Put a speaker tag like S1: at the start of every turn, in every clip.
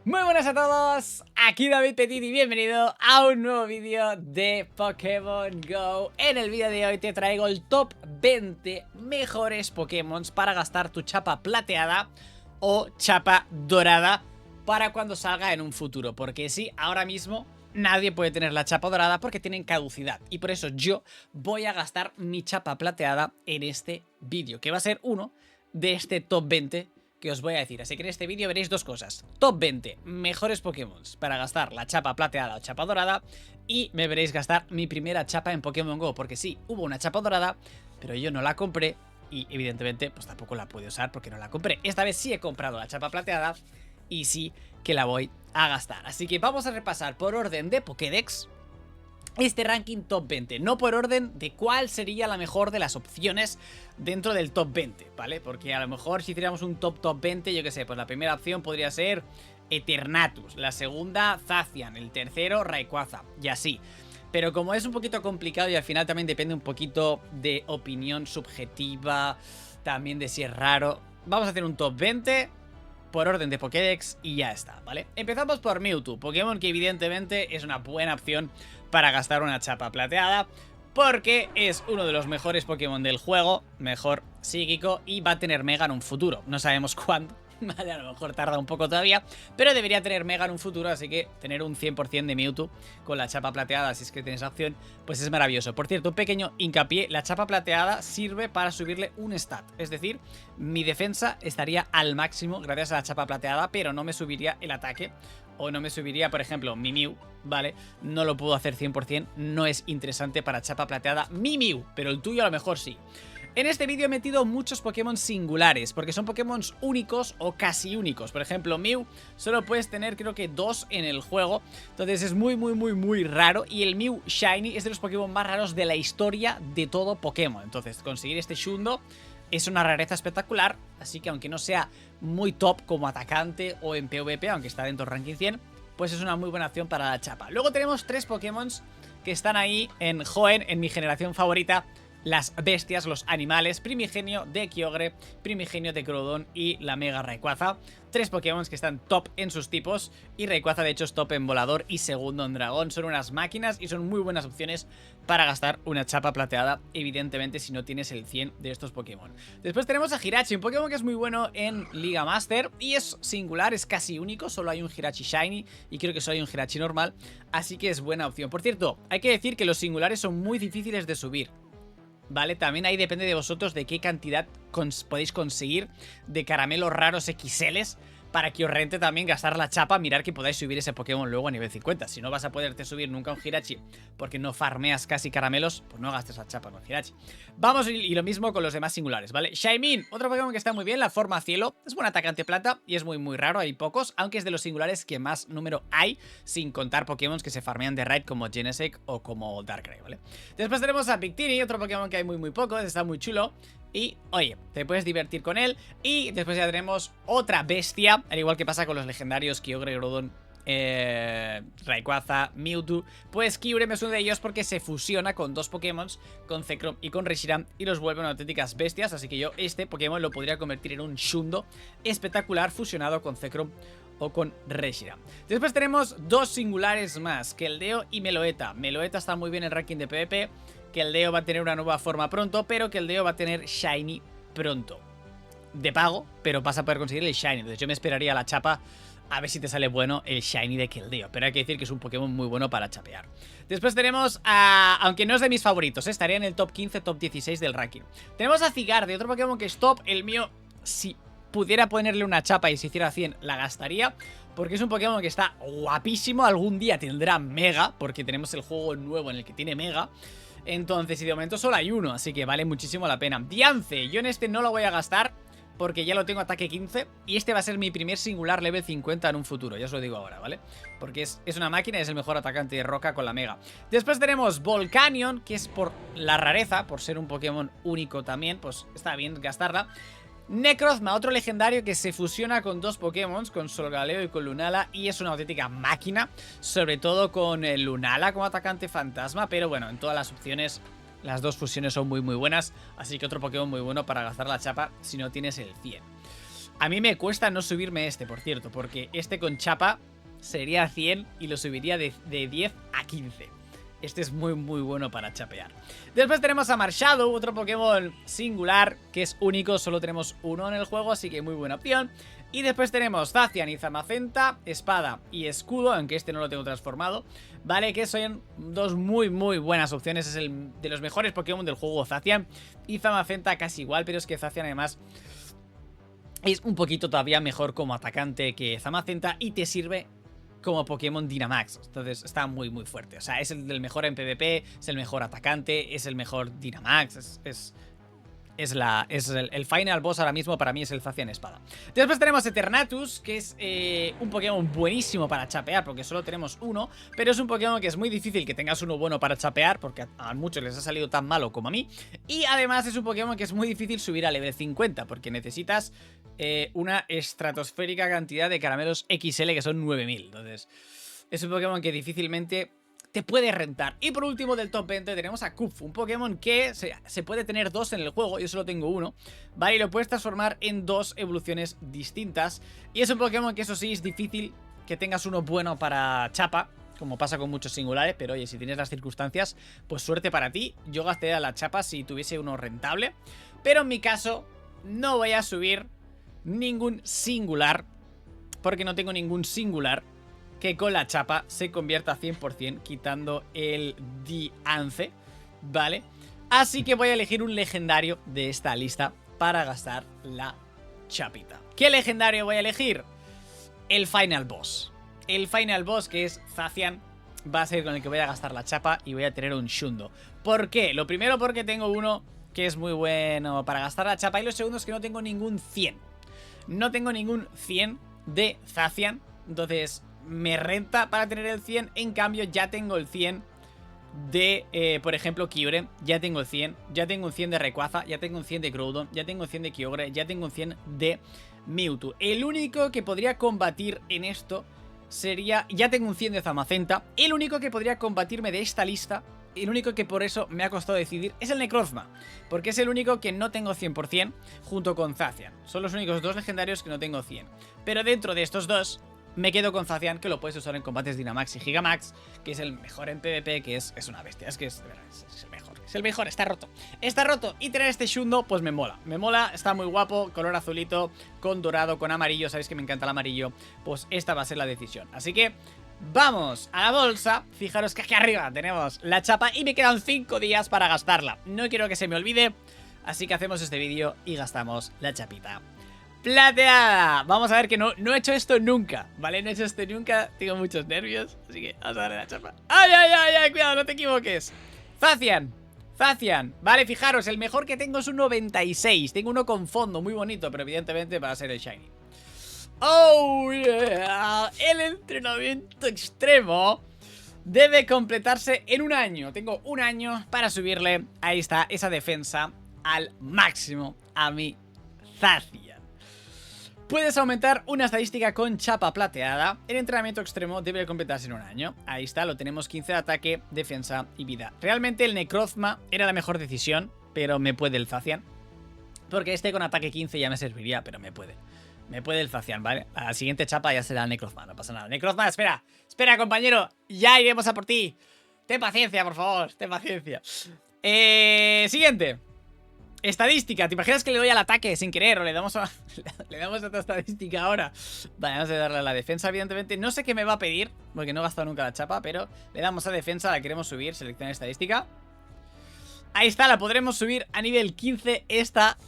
S1: Muy buenas a todos, aquí David Petit y bienvenido a un nuevo vídeo de Pokémon GO. En el vídeo de hoy te traigo el top 20 mejores Pokémon para gastar tu chapa plateada o chapa dorada para cuando salga en un futuro. Porque sí, ahora mismo nadie puede tener la chapa dorada porque tienen caducidad. Y por eso yo voy a gastar mi chapa plateada en este vídeo, que va a ser uno de este top 20 que os voy a decir. Así que en este vídeo veréis dos cosas: top 20 mejores Pokémon para gastar la chapa plateada o chapa dorada, y me veréis gastar mi primera chapa en Pokémon GO, porque sí, hubo una chapa dorada, pero yo no la compré y evidentemente pues tampoco la pude usar porque no la compré. Esta vez sí he comprado la chapa plateada y sí que la voy a gastar. Así que vamos a repasar por orden de Pokédex este ranking top 20, no por orden de cuál sería la mejor de las opciones dentro del top 20, ¿vale? Porque a lo mejor si hiciéramos un top 20, yo qué sé, pues la primera opción podría ser Eternatus, la segunda Zacian, el tercero Rayquaza, y así. Pero como es un poquito complicado y al final también depende un poquito de opinión subjetiva, también de si es raro, vamos a hacer un top 20 por orden de Pokédex y ya está, ¿vale? Empezamos por Mewtwo, Pokémon que evidentemente es una buena opción para gastar una chapa plateada, porque es uno de los mejores Pokémon del juego, mejor psíquico, y va a tener Mega en un futuro. No sabemos cuándo, vale, a lo mejor tarda un poco todavía, pero debería tener Mega en un futuro, así que tener un 100% de Mewtwo con la chapa plateada, si es que tienes opción, pues es maravilloso. Por cierto, un pequeño hincapié: la chapa plateada sirve para subirle un stat, es decir, mi defensa estaría al máximo gracias a la chapa plateada, pero no me subiría el ataque, o no me subiría, por ejemplo, mi Mew, ¿vale? No lo puedo hacer 100%, no es interesante para chapa plateada mi Mew, pero el tuyo a lo mejor sí. En este vídeo he metido muchos Pokémon singulares, porque son Pokémon únicos o casi únicos. Por ejemplo, Mew solo puedes tener creo que 2 en el juego, entonces es muy raro. Y el Mew Shiny es de los Pokémon más raros de la historia de todo Pokémon. Entonces conseguir este Shundo es una rareza espectacular, así que aunque no sea muy top como atacante o en PvP, aunque está dentro del ranking 100, pues es una muy buena opción para la chapa. Luego tenemos 3 Pokémon que están ahí en Hoenn, en mi generación favorita: las bestias, los animales, Primigenio de Kyogre, Primigenio de Groudon y la Mega Rayquaza. 3 Pokémon que están top en sus tipos, y Rayquaza de hecho es top en volador y segundo en dragón. Son unas máquinas y son muy buenas opciones para gastar una chapa plateada, evidentemente si no tienes el 100 de estos Pokémon. Después tenemos a Jirachi, un Pokémon que es muy bueno en Liga Master y es singular, es casi único, solo hay un Jirachi Shiny y creo que solo hay un Jirachi normal, así que es buena opción. Por cierto, hay que decir que los singulares son muy difíciles de subir, ¿vale? También ahí depende de vosotros de qué cantidad podéis conseguir de caramelos raros XLs para que os rente también gastar la chapa. Mirar que podáis subir ese Pokémon luego a nivel 50. Si no vas a poderte subir nunca un Jirachi porque no farmeas casi caramelos, pues no gastes la chapa con Jirachi. Vamos, y lo mismo con los demás singulares, ¿vale? Shaymin, otro Pokémon que está muy bien, la forma cielo. Es buen atacante plata y es muy raro, hay pocos, aunque es de los singulares que más número hay, sin contar Pokémon que se farmean de raid como Genesect o como Darkrai, ¿vale? Después tenemos a Victini, otro Pokémon que hay muy poco, está muy chulo. Y, oye, te puedes divertir con él. Y después ya tenemos otra bestia, al igual que pasa con los legendarios Kyogre, Groudon, Rayquaza, Mewtwo. Pues Kyurem es uno de ellos porque se fusiona con 2 Pokémon, con Zekrom y con Reshiram, y los vuelve unas auténticas bestias. Así que yo este Pokémon lo podría convertir en un Shundo espectacular fusionado con Zekrom o con Reshiram. Después tenemos 2 singulares más, Keldeo y Meloetta. Meloetta está muy bien en el ranking de PvP. Keldeo va a tener una nueva forma pronto, pero Keldeo va a tener Shiny pronto. De pago, pero vas a poder conseguir el Shiny. Entonces yo me esperaría a la chapa a ver si te sale bueno el Shiny de Keldeo. Pero hay que decir que es un Pokémon muy bueno para chapear. Después tenemos a... aunque no es de mis favoritos, estaría en el top 15, top 16 del ranking. Tenemos a Zygarde, otro Pokémon que es top. El mío, si pudiera ponerle una chapa y se hiciera 100, la gastaría, porque es un Pokémon que está guapísimo. Algún día tendrá Mega, porque tenemos el juego nuevo en el que tiene Mega. Entonces, y de momento solo hay uno, así que vale muchísimo la pena. Diance, yo en este no lo voy a gastar porque ya lo tengo ataque 15 y este va a ser mi primer singular level 50 en un futuro, ya os lo digo ahora, ¿vale? Porque es una máquina y es el mejor atacante de roca con la Mega. Después tenemos Volcanion, que es por la rareza, por ser un Pokémon único también, pues está bien gastarla. Necrozma, otro legendario que se fusiona con 2 Pokémon, con Solgaleo y con Lunala, y es una auténtica máquina, sobre todo con Lunala como atacante fantasma, pero bueno, en todas las opciones las 2 fusiones son muy buenas, así que otro Pokémon muy bueno para gastar la chapa si no tienes el 100. A mí me cuesta no subirme este, por cierto, porque este con chapa sería 100 y lo subiría de 10 a 15. Este es muy muy bueno para chapear. Después tenemos a Marshadow, otro Pokémon singular que es único, solo tenemos uno en el juego, así que muy buena opción. Y después tenemos Zacian y Zamacenta, espada y escudo, aunque este no lo tengo transformado, ¿vale? Que son dos muy muy buenas opciones, es el de los mejores Pokémon del juego Zacian. Y Zamacenta casi igual, pero es que Zacian además es un poquito todavía mejor como atacante que Zamacenta y te sirve como Pokémon Dynamax. Entonces está muy muy fuerte. O sea, es el del mejor en PvP, es el mejor atacante, es el mejor Dynamax, es el final boss ahora mismo para mí es el Zacian Espada. Después tenemos Eternatus, que es un Pokémon buenísimo para chapear, porque solo tenemos uno, pero es un Pokémon que es muy difícil que tengas uno bueno para chapear, porque a muchos les ha salido tan malo como a mí. Y además es un Pokémon que es muy difícil subir a level 50, porque necesitas una estratosférica cantidad de caramelos XL, que son 9000. Entonces es un Pokémon que difícilmente te puede rentar. Y por último del top 20 tenemos a Kuf, un Pokémon que se puede tener dos en el juego, yo solo tengo uno, ¿vale? Y lo puedes transformar en dos evoluciones distintas. Y es un Pokémon que eso sí es difícil que tengas uno bueno para chapa, como pasa con muchos singulares, pero oye, si tienes las circunstancias, pues suerte para ti. Yo gastaría la chapa si tuviese uno rentable, pero en mi caso no voy a subir ningún singular, porque no tengo ningún singular que con la chapa se convierta 100% quitando el Diance, ¿vale? Así que voy a elegir un legendario de esta lista para gastar la chapita. ¿Qué legendario voy a elegir? El Final Boss. El Final Boss, que es Zacian, va a ser con el que voy a gastar la chapa y voy a tener un Shundo. ¿Por qué? Lo primero porque tengo uno que es muy bueno para gastar la chapa y lo segundo es que no tengo ningún 100. No tengo ningún 100 de Zacian, entonces me renta para tener el 100. En cambio ya tengo el 100 de, por ejemplo, Kyurem. Ya tengo el 100, ya tengo un 100 de Rayquaza, ya tengo un 100 de Groudon, ya tengo un 100 de Kyogre, ya tengo un 100 de Mewtwo. El único que podría combatir en esto sería... Ya tengo un 100 de Zamacenta. El único que podría combatirme de esta lista, el único que por eso me ha costado decidir, es el Necrozma, porque es el único que no tengo 100% junto con Zacian. Son los únicos dos legendarios que no tengo 100. Pero dentro de estos dos me quedo con Zacian, que lo puedes usar en combates Dynamax y Gigamax, que es el mejor en PvP, que es una bestia. Es que es el mejor. Es el mejor, está roto. Está roto. Y tener este Shundo, pues me mola. Me mola, está muy guapo. Color azulito, con dorado, con amarillo. Sabéis que me encanta el amarillo. Pues esta va a ser la decisión. Así que vamos a la bolsa. Fijaros que aquí arriba tenemos la chapa y me quedan 5 días para gastarla. No quiero que se me olvide. Así que hacemos este vídeo y gastamos la chapita plateada. Vamos a ver que no he hecho esto nunca, ¿vale? No he hecho esto nunca, tengo muchos nervios. Así que vamos a darle la chapa. ¡Ay, ay, ay, ay! Cuidado, no te equivoques. Zacian, vale, fijaros, el mejor que tengo es un 96. Tengo uno con fondo, muy bonito, pero evidentemente va a ser el shiny. ¡Oh, yeah! El entrenamiento extremo debe completarse en un año. Tengo un año para subirle, ahí está, esa defensa al máximo a mi Zacian. Puedes aumentar una estadística con chapa plateada. El entrenamiento extremo debe completarse en un año. Ahí está, lo tenemos 15 de ataque, defensa y vida. Realmente el Necrozma era la mejor decisión, pero me puede el Zacian. Porque este con ataque 15 ya me serviría, pero me puede. Me puede el Zacian, ¿vale? A la siguiente chapa ya será el Necrozma, no pasa nada. Necrozma, espera, espera, compañero. Ya iremos a por ti. Ten paciencia, por favor, ten paciencia. Siguiente. Estadística, ¿te imaginas que le doy al ataque sin querer o le damos otra estadística ahora? Vale, vamos a darle a la defensa, evidentemente. No sé qué me va a pedir, porque no he gastado nunca la chapa, pero le damos a defensa, la queremos subir, seleccionar estadística. Ahí está, la podremos subir a nivel 15. Esta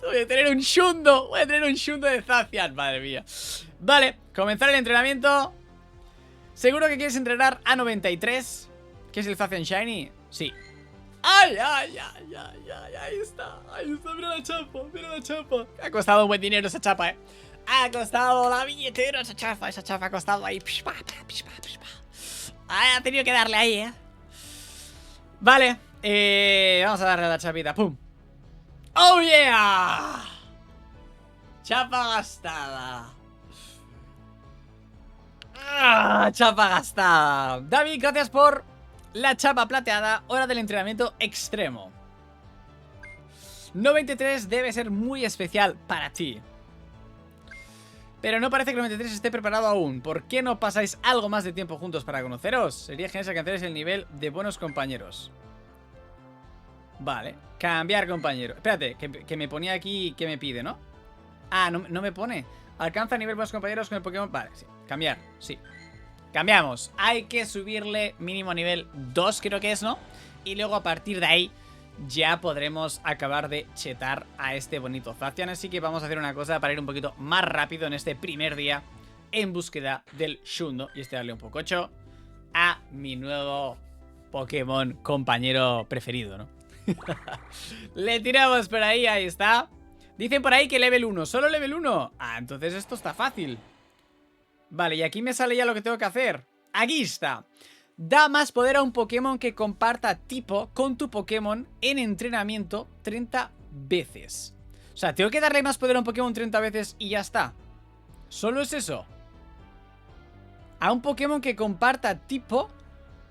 S1: voy a tener un Shundo, de Zacian, madre mía. Vale, comenzar el entrenamiento. ¿Seguro que quieres entrenar a 93? ¿Qué es el Zacian Shiny? Sí. ¡Ay, ay, ay, ay, ay! Ahí está, mira la chapa, Ha costado un buen dinero esa chapa, Ha costado la billetera esa chapa ha costado ahí. Ha tenido que darle ahí, Vale, vamos a darle a la chapita, pum. ¡Oh, yeah! Chapa gastada. Chapa gastada. David, gracias por la chapa plateada. Hora del entrenamiento extremo. 93 debe ser muy especial para ti. Pero no parece que el 93 esté preparado aún. ¿Por qué no pasáis algo más de tiempo juntos para conoceros? Sería genial si alcanzarais el nivel de buenos compañeros. Vale, cambiar compañero. Espérate, que me ponía aquí que me pide, ¿no? Ah, no me pone. Alcanza nivel buenos compañeros con el Pokémon. Vale, sí, cambiar, sí. Cambiamos, hay que subirle mínimo nivel 2 creo que es, ¿no? Y luego a partir de ahí ya podremos acabar de chetar a este bonito Zacian. Así que vamos a hacer una cosa para ir un poquito más rápido en este primer día en búsqueda del Shundo. Y darle un pococho a mi nuevo Pokémon compañero preferido, ¿no? Le tiramos por ahí, ahí está. Dicen por ahí que level 1, ¿solo level 1? Ah, entonces esto está fácil. Vale, y aquí me sale ya lo que tengo que hacer. Aquí está. Da más poder a un Pokémon que comparta tipo con tu Pokémon en entrenamiento 30 veces. O sea, tengo que darle más poder a un Pokémon 30 veces y ya está. ¿Solo es eso? A un Pokémon que comparta tipo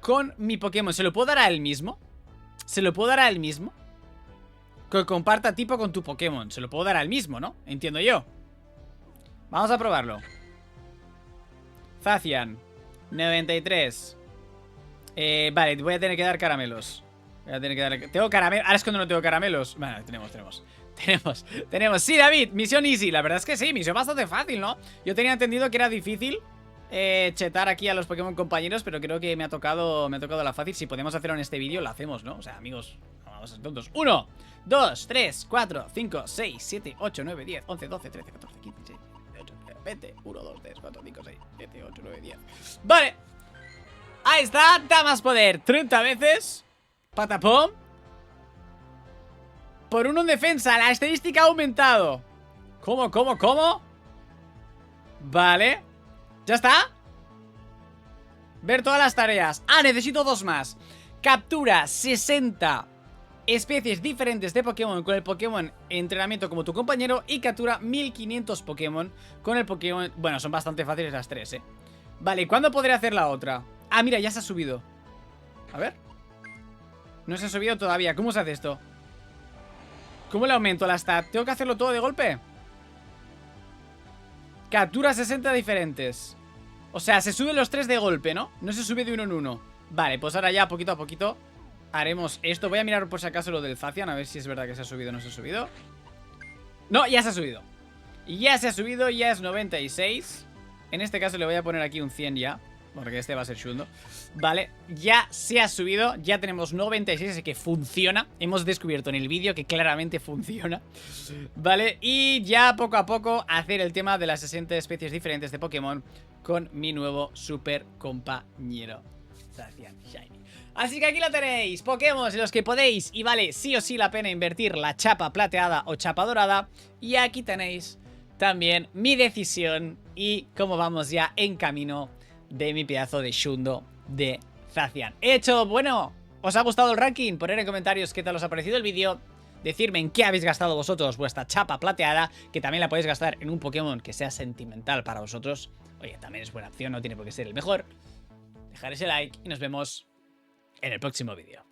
S1: con mi Pokémon. ¿Se lo puedo dar a él mismo? ¿Se lo puedo dar a él mismo? Que comparta tipo con tu Pokémon. Se lo puedo dar al mismo, ¿no? Entiendo yo. Vamos a probarlo. Zacian 93. Vale, voy a tener que dar caramelos. Voy a tener que dar... ¿Tengo caramelos? Ahora es cuando no tengo caramelos. Bueno, tenemos. Sí, David, misión easy. La verdad es que sí, misión bastante fácil, ¿no? Yo tenía entendido que era difícil chetar aquí a los Pokémon compañeros, pero creo que me ha tocado la fácil. Si podemos hacerlo en este vídeo, lo hacemos, ¿no? O sea, amigos, no vamos a ser tontos. 1, 2, 3, 4, 5, 6, 7, 8, 9, 10, 11, 12, 13, 14, 15, 16, 18, 20, 1, 2, 3, 4, 5, 6, 7, 8, 9, 10. Vale. Ahí está, da más poder 30 veces. Patapom. Por 1 en defensa, la estadística ha aumentado. ¿Cómo? Vale. ¿Ya está? Ver todas las tareas. Ah, necesito 2 más. Captura 60 especies diferentes de Pokémon con el Pokémon entrenamiento como tu compañero. Y captura 1500 Pokémon con el Pokémon... Bueno, son bastante fáciles las 3, Vale, ¿cuándo podré hacer la otra? Ah, mira, ya se ha subido. A ver. No se ha subido todavía. ¿Cómo se hace esto? ¿Cómo le aumento la stat? ¿Tengo que hacerlo todo de golpe? Captura 60 diferentes. O sea, se suben los 3 de golpe, ¿no? No se sube de uno en uno. Vale, pues ahora ya poquito a poquito haremos esto. Voy a mirar por si acaso lo del Zacian, a ver si es verdad que se ha subido o no se ha subido. No, ya se ha subido. Ya se ha subido, ya es 96. En este caso le voy a poner aquí un 100 ya, porque este va a ser Shundo. Vale, ya se ha subido. Ya tenemos 96, así que funciona. Hemos descubierto en el vídeo que claramente funciona. Vale, y ya poco a poco hacer el tema de las 60 especies diferentes de Pokémon con mi nuevo super compañero Zacian Shiny. Así que aquí lo tenéis, Pokémon en los que podéis y vale sí o sí la pena invertir la chapa plateada o chapa dorada. Y aquí tenéis también mi decisión y cómo vamos ya en camino de mi pedazo de Shundo de Zacian. Hecho, bueno, ¿os ha gustado el ranking? Poned en comentarios qué tal os ha parecido el vídeo. Decirme en qué habéis gastado vosotros vuestra chapa plateada, que también la podéis gastar en un Pokémon que sea sentimental para vosotros. Oye, también es buena opción, no tiene por qué ser el mejor. Dejar ese like y nos vemos en el próximo vídeo.